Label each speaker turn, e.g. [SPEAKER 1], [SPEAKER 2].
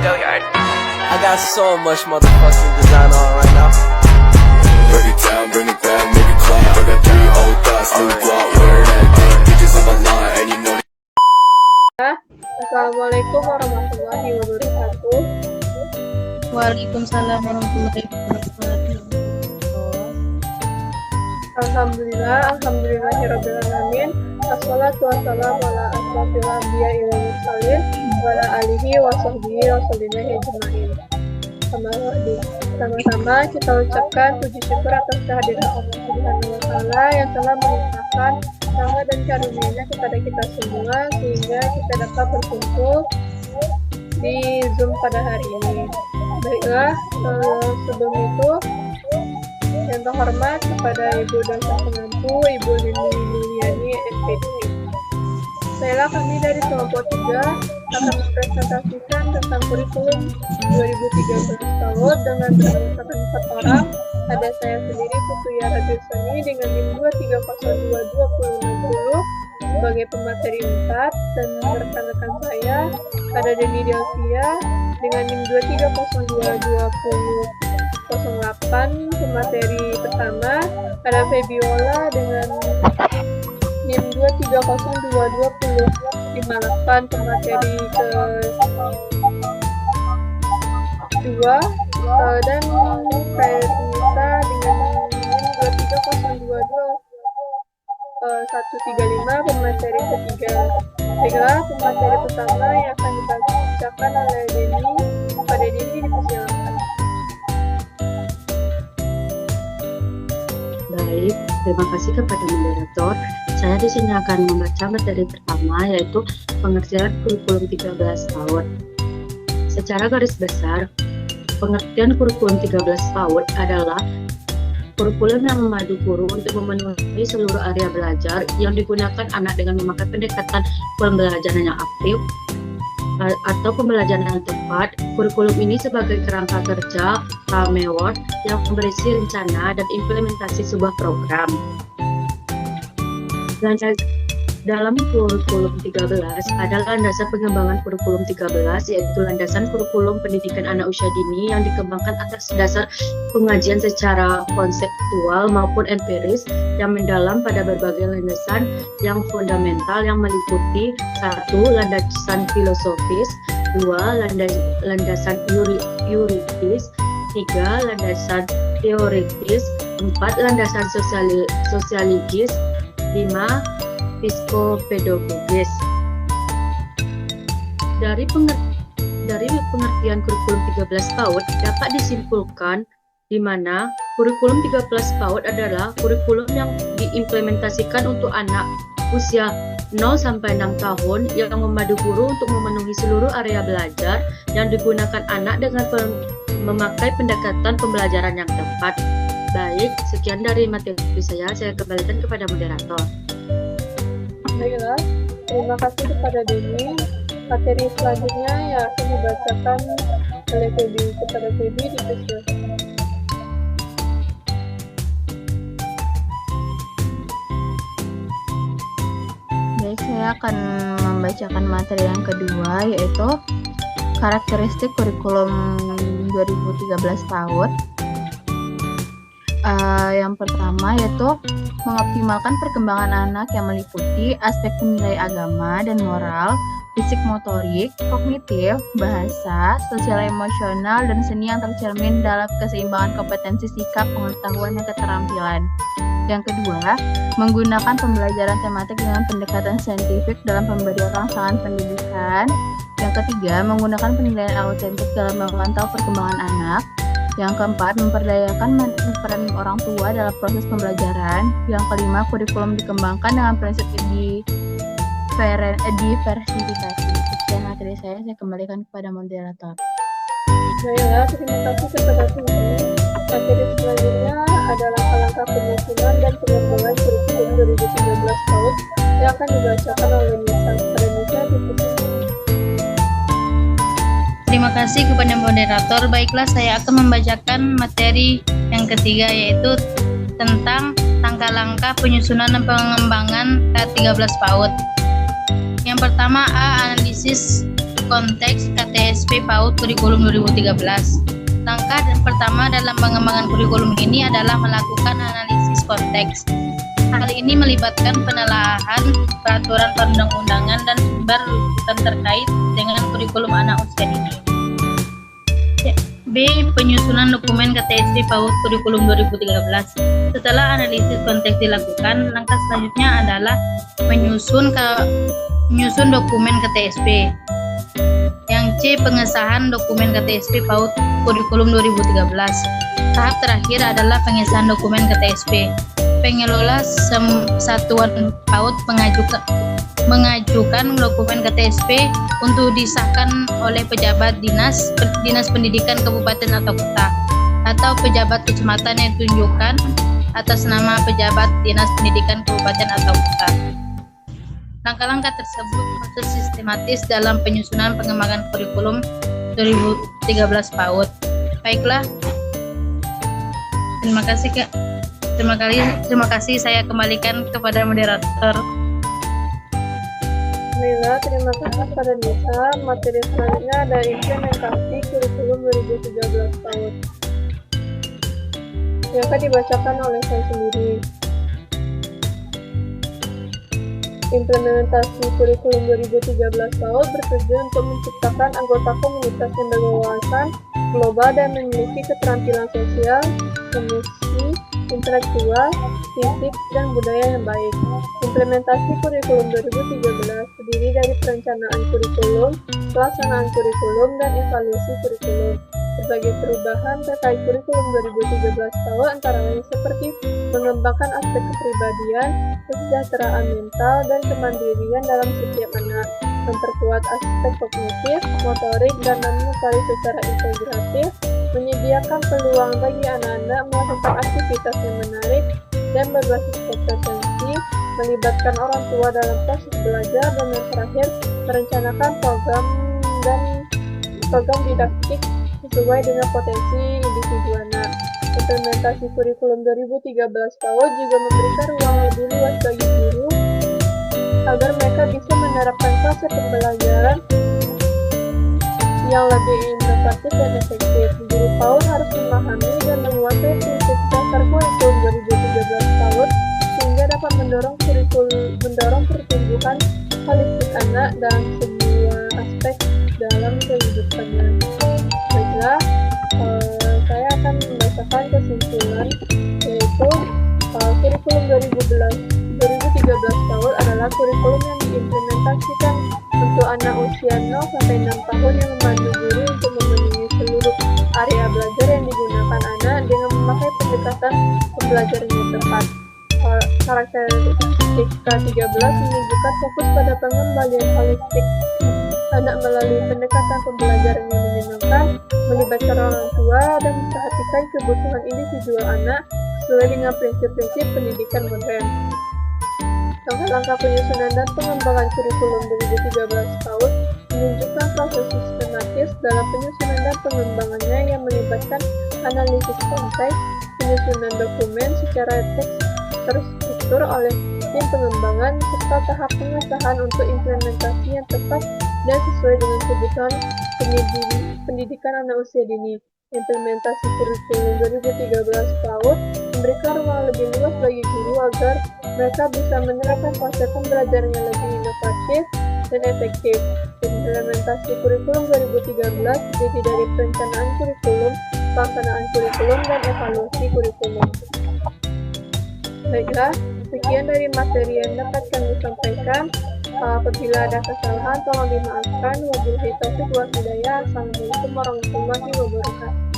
[SPEAKER 1] I got so much motherfucking design on right now.
[SPEAKER 2] Break it down, bring it back, make it clap. I got 3 old thoughts, new block, where that dick. Bitches on my line, and you know.
[SPEAKER 3] Assalamualaikum warahmatullahi wabarakatuh.
[SPEAKER 4] Waalaikumsalam warahmatullahi wabarakatuh.
[SPEAKER 3] Alhamdulillahirabbil alamin. Wassalatu wassalamu ala asyrofil anbiya'i wal mursalin wa ala alihi wa sahbihi wa sallim ajma'in. Sama-sama kita ucapkan puji syukur atas kehadiran Allah Subhanahu wa taala yang telah melimpahkan rahmat dan karunia-Nya kepada kita semua sehingga kita dapat berkumpul di Zoom pada hari ini. Baiklah, sebelum itu yang terhormat kepada Ibu dan Pak Pengampu, Ibu Nini Mulyani MPD. Saya kami dari kelompok 3 akan mempresentasikan tentang kurikulum 2013 tahun dengan beranggotakan 4 orang. Ada saya sendiri, Putuya Radiusani dengan NIM 2302260 sebagai pemateri 4, dan rekan-rekan saya ada Deni Delvia dengan NIM 2302208 pemateri pertama, ada Febiola dengan NIM 2302258 pemateri kedua, dan Ferita dengan NIM 23022 pemateri ketiga. Baiklah, pemateri pertama yang akan dibacakan oleh Deni. Pada Deni dipersilakan.
[SPEAKER 4] Baik, terima kasih kepada moderator. Saya di sini akan membaca materi pertama, yaitu pengertian kurikulum 13 tahun. Secara garis besar, pengertian kurikulum 13 tahun adalah kurikulum yang memadu guru untuk memenuhi seluruh area belajar yang digunakan anak dengan memakai pendekatan pembelajaran yang aktif atau pembelajaran yang tepat. Kurikulum ini sebagai kerangka kerja framework yang berisi rencana dan implementasi sebuah program. Dalam kurikulum 13 adalah landasan pengembangan kurikulum 13, yaitu landasan kurikulum pendidikan anak usia dini yang dikembangkan atas dasar pengajian secara konseptual maupun empiris yang mendalam pada berbagai landasan yang fundamental yang meliputi 1. Landasan filosofis, 2. Landasan yuridis, 3. Landasan teoritis, 4. Landasan sosiologis, 5. Psikopedagogis. Dari pengertian kurikulum 13 PAUD dapat disimpulkan di mana kurikulum 13 PAUD adalah kurikulum yang diimplementasikan untuk anak usia 0 sampai 6 tahun yang memadu guru untuk memenuhi seluruh area belajar yang digunakan anak dengan memakai pendekatan pembelajaran yang tepat. Baik, sekian dari materi saya kembalikan kepada moderator.
[SPEAKER 3] Baiklah, terima kasih kepada Deni. Materi selanjutnya yang akan dibacakan oleh Febi. Kepada Febi dipersilakan.
[SPEAKER 4] Baik, saya akan membacakan materi yang kedua, yaitu karakteristik kurikulum 2013 tahun. Yang pertama yaitu mengoptimalkan perkembangan anak yang meliputi aspek nilai agama dan moral, fisik motorik, kognitif, bahasa, sosial emosional, dan seni yang tercermin dalam keseimbangan kompetensi sikap, pengetahuan, dan keterampilan. Yang kedua, menggunakan pembelajaran tematik dengan pendekatan saintifik dalam pemberian rangsangan pendidikan. Yang ketiga, menggunakan penilaian autentik dalam memantau perkembangan anak. Yang keempat, memperdayakan peran orang tua dalam proses pembelajaran. Yang kelima, kurikulum dikembangkan dengan prinsip diversifikasi. Sekian materi saya kembalikan kepada moderator.
[SPEAKER 3] Baiklah, terima kasih kepada teman-teman. Materi selanjutnya adalah langkah penyusunan dan pengembangan kurikulum 2013 tahun yang akan dibacakan oleh Nisa.
[SPEAKER 5] Terima kasih kepada moderator. Baiklah, saya akan membacakan materi yang ketiga, yaitu tentang langkah-langkah penyusunan dan pengembangan K13 PAUD. Yang pertama, A. Analisis konteks KTSP PAUD kurikulum 2013. Langkah pertama dalam pengembangan kurikulum ini adalah melakukan analisis konteks. Hal ini melibatkan penelaahan peraturan perundang-undangan dan sumber rujukan terkait dengan kurikulum anak usia dini. B. Penyusunan dokumen KTSP PAUD kurikulum 2013. Setelah analisis konteks dilakukan, langkah selanjutnya adalah menyusun dokumen KTSP. Yang C. Pengesahan dokumen KTSP PAUD kurikulum 2013. Tahap terakhir adalah pengesahan dokumen KTSP. Pengelola satuan PAUD mengajukan dokumen KTSP untuk disahkan oleh pejabat dinas pendidikan kabupaten atau kota, atau pejabat kecamatan yang ditunjukkan atas nama pejabat dinas pendidikan kabupaten atau kota. Langkah-langkah tersebut masuk sistematis dalam penyusunan pengembangan kurikulum 2013 PAUD. Baiklah, terima kasih Kak. Terima kasih, saya kembalikan kepada moderator.
[SPEAKER 3] Baiklah, terima kasih kepada Nisa. Materi selanjutnya ada implementasi kurikulum 2013 PAUD yang akan dibacakan oleh saya sendiri. Implementasi kurikulum 2013 PAUD bertujuan untuk menciptakan anggota komunitas yang berwawasan global dan memiliki keterampilan sosial, emosi, intelektual, fisik, dan budaya yang baik. Implementasi kurikulum 2013 terdiri dari perencanaan kurikulum, pelaksanaan kurikulum, dan evaluasi kurikulum. Berbagai perubahan terkait kurikulum 2013 PAUD antara lain seperti mengembangkan aspek kepribadian, kesejahteraan mental, dan kemandirian dalam setiap anak, memperkuat aspek kognitif, motorik, dan non-motorik secara integratif, menyediakan peluang bagi anak-anak melakukan aktivitas yang menarik dan berbasis kompetensi, melibatkan orang tua dalam proses belajar, dan yang terakhir, merencanakan program didaktik sesuai dengan potensi individu anak. Implementasi kurikulum 2013 PAUD juga memberikan ruang lebih luas bagi guru agar mereka bisa menerapkan konsep pembelajaran yang lebih inovatif dan efektif. Guru PAUD harus memahami dan menguasai prinsip dasar kurikulum 2013 PAUD sehingga dapat mendorong pertumbuhan holistik anak dalam semua aspek dalam kehidupannya. Baiklah, saya akan membacakan kesimpulan, yaitu kurikulum 2013 PAUD adalah kurikulum yang diimplementasikan untuk anak usia 0-6 tahun yang memandu guru untuk memenuhi seluruh area belajar yang digunakan anak dengan memakai pendekatan pembelajaran yang tepat. Karakteristika 13 menunjukkan fokus pada pengembalian holistik anak melalui pendekatan pembelajaran yang menyenangkan, melibatkan orang tua, dan memperhatikan kebutuhan individual anak sesuai dengan prinsip-prinsip pendidikan modern. Langkah-langkah penyusunan dan pengembangan kurikulum 2013 PAUD menunjukkan proses sistematis dalam penyusunan dan pengembangannya yang melibatkan analisis konteks, penyusunan dokumen secara teks terstruktur oleh tim pengembangan, serta tahap pengesahan untuk implementasi yang tepat dan sesuai dengan kebutuhan pendidikan anak usia dini. Implementasi kurikulum 2013 PAUD memberikan ruang lebih luas bagi guru agar mereka bisa menerapkan konsep pembelajaran yang lebih inovatif dan efektif. Implementasi kurikulum 2013 terdiri dari perencanaan kurikulum, pelaksanaan kurikulum, dan evaluasi kurikulum. Baiklah, sekian dari materi yang dapat kami sampaikan. Apabila ada kesalahan, tolong dimaafkan. Wabillahi taufiq wal hidayah. Assalamualaikum warahmatullahi wabarakatuh.